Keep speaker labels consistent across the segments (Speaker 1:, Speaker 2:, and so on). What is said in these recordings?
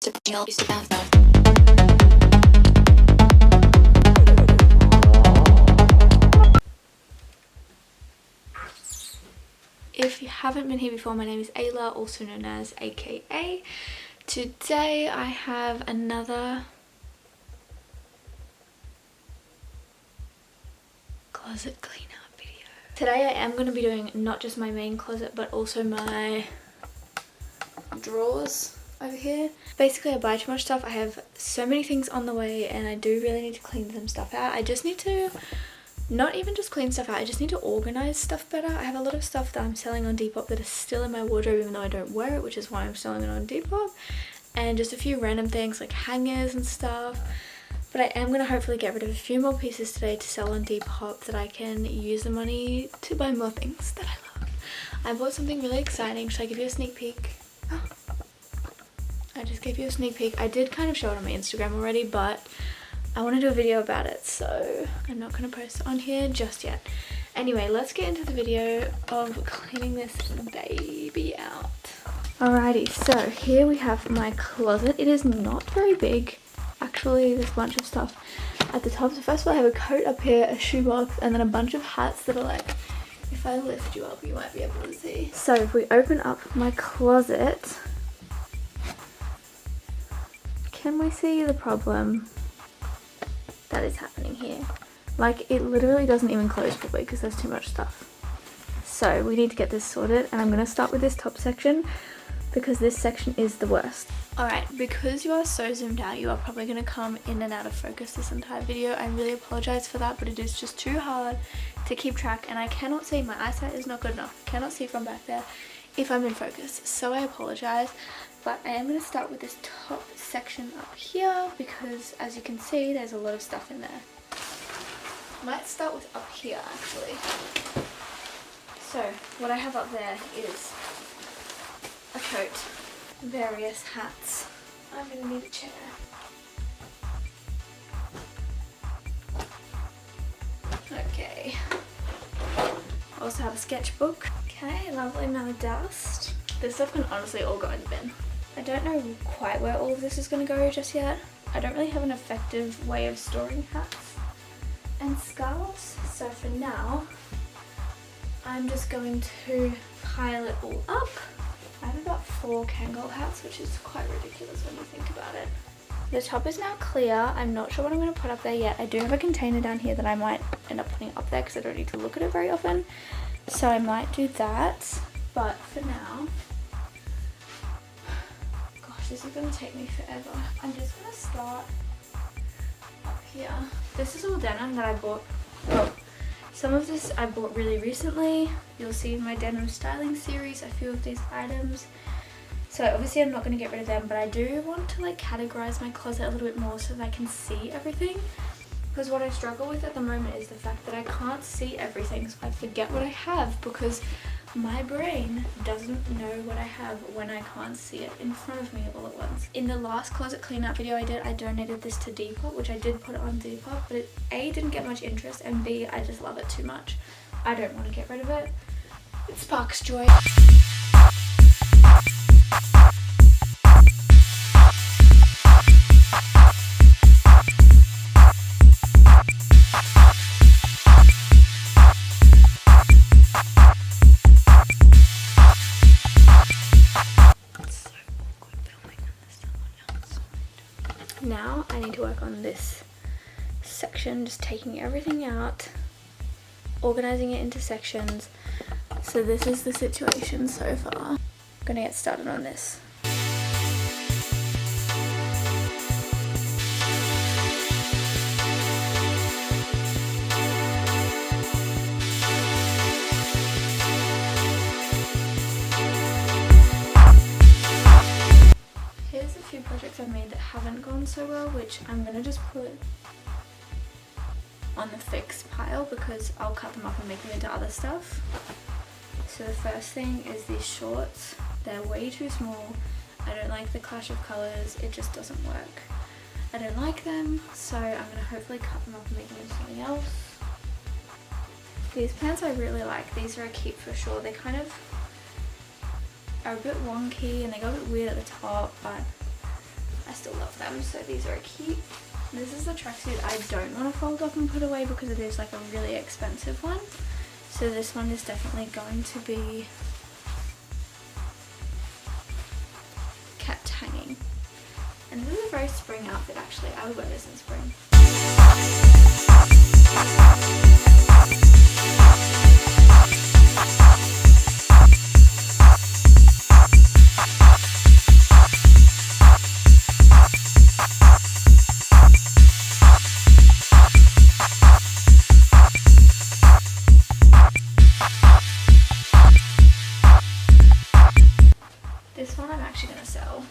Speaker 1: If you haven't been here before, my name is Ayla, also known as AKA. Today I have another closet clean out video. Today I am going to be doing not just my main closet but also my drawers over here. Basically I buy too much stuff. I have so many things on the way and I do really need to clean some stuff out. I just need to not even just clean stuff out, I just need to organize stuff better. I have a lot of stuff that I'm selling on Depop that is still in my wardrobe even though I don't wear it, which is why I'm selling it on Depop. And just a few random things like hangers and stuff. But I am going to hopefully get rid of a few more pieces today to sell on Depop that I can use the money to buy more things that I love. I bought something really exciting. Should I give you a sneak peek? Oh. I just gave you a sneak peek. I did kind of show it on my Instagram already, but I want to do a video about it, so I'm not going to post it on here just yet. Anyway, let's get into the video of cleaning this baby out. Alrighty, so here we have my closet. It is not very big. Actually, there's a bunch of stuff at the top. So first of all, I have a coat up here, a shoebox, and then a bunch of hats that are like, if I lift you up, you might be able to see. So if we open up my closet, can we see the problem that is happening here? Like, it literally doesn't even close properly because there's too much stuff. So we need to get this sorted, and I'm going to start with this top section because this section is the worst. Alright, because you are so zoomed out, you are probably going to come in and out of focus this entire video. I really apologize for that, but it is just too hard to keep track, and I cannot see. My eyesight is not good enough. I cannot see from back there if I'm in focus, so I apologize. But I am going to start with this top section up here because, as you can see, there's a lot of stuff in there. Might start with up here actually. So what I have up there is a coat, various hats. I'm going to need a chair. Okay. Also have a sketchbook. Okay, lovely amount of dust. This stuff can honestly all go in the bin. I don't know quite where all of this is going to go just yet. I don't really have an effective way of storing hats and scarves, so for now I'm just going to pile it all up. I have about 4 Kangol hats, which is quite ridiculous when you think about it. The top is now clear. I'm not sure what I'm going to put up there yet. I do have a container down here that I might end up putting up there because I don't need to look at it very often, so I might do that. But for now, gosh, this is going to take me forever. I'm just going to start up here. This is all denim that I bought. Well, some of this I bought really recently. You'll see in my denim styling series a few of these items. So obviously I'm not going to get rid of them, but I do want to like categorize my closet a little bit more so that I can see everything. Because what I struggle with at the moment is the fact that I can't see everything, so I forget what I have because my brain doesn't know what I have when I can't see it in front of me all at once. In the last closet clean out video I did, I donated this to Depop, which I did put it on Depop, but it A, didn't get much interest, and B, I just love it too much. I don't want to get rid of it. It sparks joy. Now I need to work on this section, just taking everything out, organizing it into sections. So this is the situation so far. I'm gonna get started on this. Here's a few projects I've made that haven't gone so well, which I'm gonna just put on the fix pile because I'll cut them up and make them into other stuff. So the first thing is these shorts. They're way too small. I don't like the clash of colours. It just doesn't work. I don't like them, so I'm going to hopefully cut them up and make them into something else. These pants I really like. These are a keep for sure. They kind of are a bit wonky and they go a bit weird at the top, but of them, so these are a keep. This is the tracksuit I don't want to fold up and put away because it is like a really expensive one. So this one is definitely going to be kept hanging. And this is a very spring outfit actually. I would wear this in spring. This one I'm actually going to sell.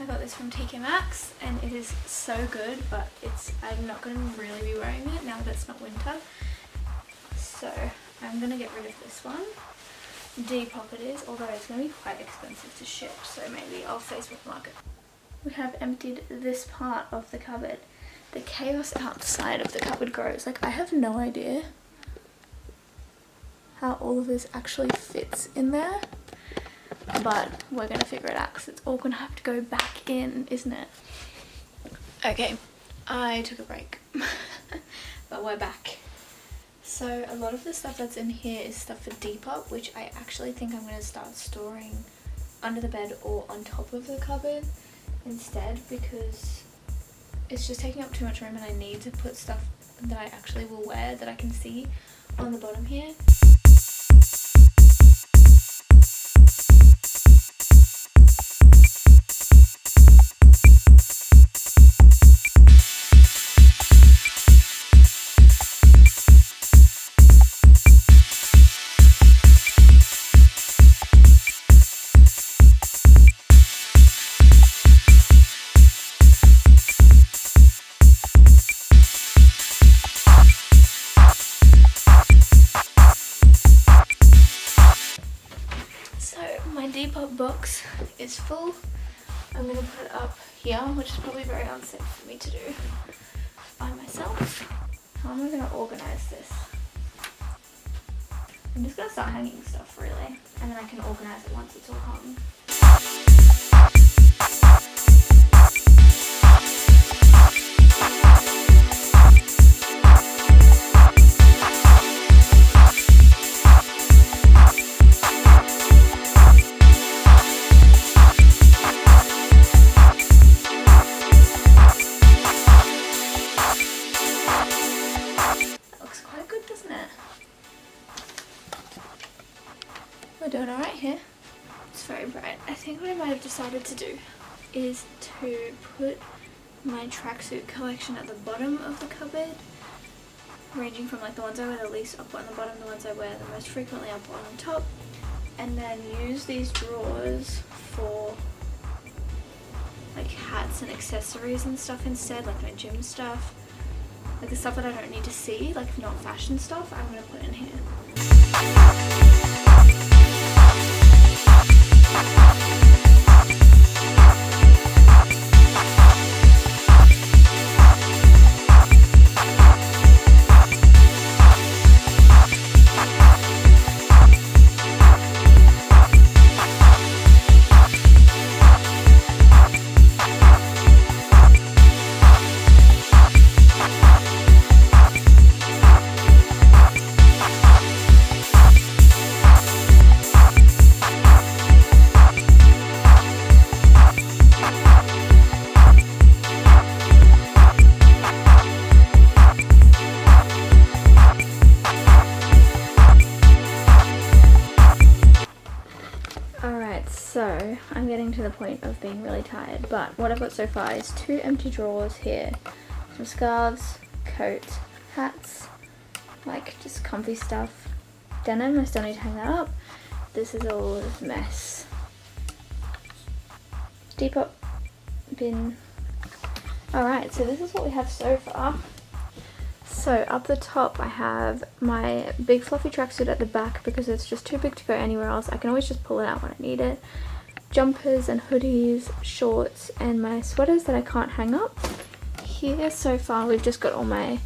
Speaker 1: I got this from TK Maxx and it is so good, but I'm not going to really be wearing it now that it's not winter. So I'm going to get rid of this one. Depop it is, although it's going to be quite expensive to ship, so maybe I'll Facebook market. We have emptied this part of the cupboard. The chaos outside of the cupboard grows. Like, I have no idea how all of this actually fits in there, but we're gonna figure it out because it's all gonna have to go back in, isn't it? Okay, I took a break, but we're back. So a lot of the stuff that's in here is stuff for Depop, which I actually think I'm gonna start storing under the bed or on top of the cupboard instead, because it's just taking up too much room and I need to put stuff that I actually will wear that I can see on the bottom here. Depop box is full. I'm going to put it up here, which is probably very unsafe for me to do by myself. How am I going to organise this? I'm just going to start hanging stuff really, and then I can organise it once it's all hung. We're doing alright here. It's very bright. I think what I might have decided to do is to put my tracksuit collection at the bottom of the cupboard, ranging from like the ones I wear the least up on the bottom, the ones I wear the most frequently up on top, and then use these drawers for like hats and accessories and stuff instead, like my gym stuff, like the stuff that I don't need to see, like not fashion stuff, I'm going to put in here. So I'm getting to the point of being really tired, but what I've got so far is 2 empty drawers here, some scarves, coat, hats, like just comfy stuff, denim, I still need to hang that up. This is all a mess. Depop bin. Alright, so this is what we have so far. So up the top I have my big fluffy tracksuit at the back because it's just too big to go anywhere else. I can always just pull it out when I need it. Jumpers and hoodies, shorts, and my sweaters that I can't hang up. Here so far we've just got all my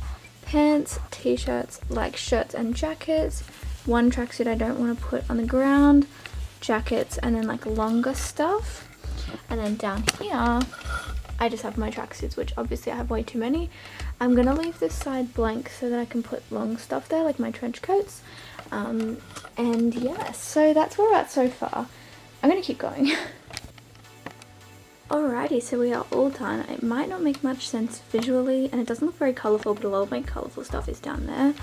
Speaker 1: pants, t-shirts, like shirts and jackets, one tracksuit I don't want to put on the ground, jackets, and then like longer stuff. And then down here I just have my tracksuits, which obviously I have way too many. I'm gonna leave this side blank so that I can put long stuff there, like my trench coats. And yeah, so that's where we're at so far. I'm gonna keep going. Alrighty, so we are all done. It might not make much sense visually, and it doesn't look very colourful, but a lot of my colourful stuff is down there.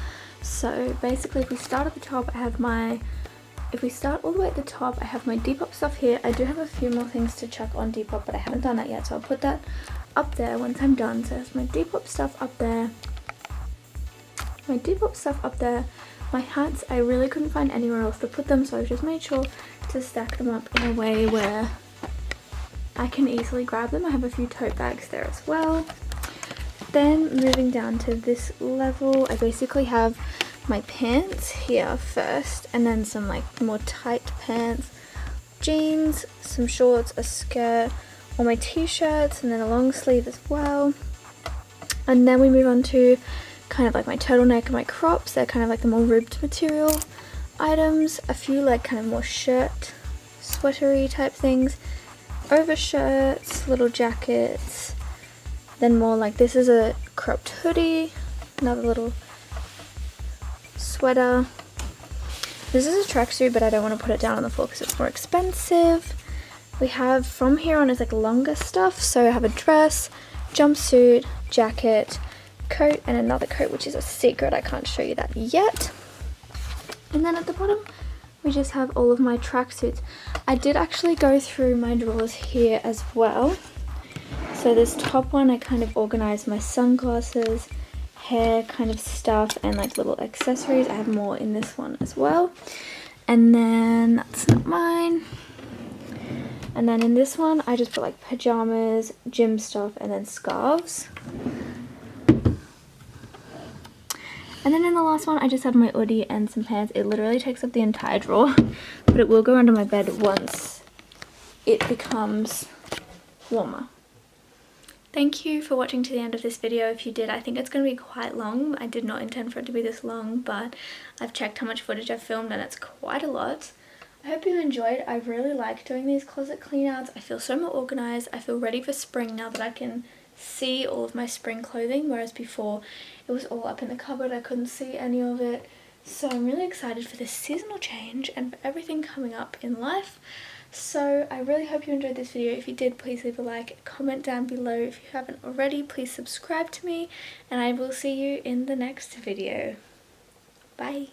Speaker 1: So basically, if we start at the top, if we start all the way at the top, I have my Depop stuff here. I do have a few more things to chuck on Depop, but I haven't done that yet, so I'll put that up there once I'm done. So there's my Depop stuff up there. My Depop stuff up there. My hats, I really couldn't find anywhere else to put them, so I just made sure to stack them up in a way where I can easily grab them. I have a few tote bags there as well. Then moving down to this level, I basically have my pants here first, and then some like more tight pants, jeans, some shorts, a skirt, all my t-shirts, and then a long sleeve as well. And then we move on to kind of like my turtleneck and my crops. They're kind of like the more ribbed material items. A few like kind of more shirt, sweatery type things, overshirts, little jackets. Then more like, this is a cropped hoodie, another little sweater. This is a tracksuit, but I don't want to put it down on the floor because it's more expensive. We have from here on is like longer stuff, so I have a dress, jumpsuit, jacket, coat, and another coat, which is a secret. I can't show you that yet. And then at the bottom we just have all of my tracksuits. I did actually go through my drawers here as well. So this top one, I kind of organized my sunglasses, hair kind of stuff, and like little accessories. I have more in this one as well. And then that's not mine. And then in this one, I just put like pajamas, gym stuff, and then scarves. And then in the last one, I just have my hoodie and some pants. It literally takes up the entire drawer, but it will go under my bed once it becomes warmer. Thank you for watching to the end of this video. If you did, I think it's going to be quite long. I did not intend for it to be this long, but I've checked how much footage I've filmed and it's quite a lot. I hope you enjoyed. I really like doing these closet clean outs. I feel so more organized. I feel ready for spring now that I can see all of my spring clothing, whereas before it was all up in the cupboard. I couldn't see any of it. So I'm really excited for this seasonal change and for everything coming up in life. So I really hope you enjoyed this video. If you did, please leave a like, comment down below. If you haven't already, please subscribe to me, and I will see you in the next video. Bye.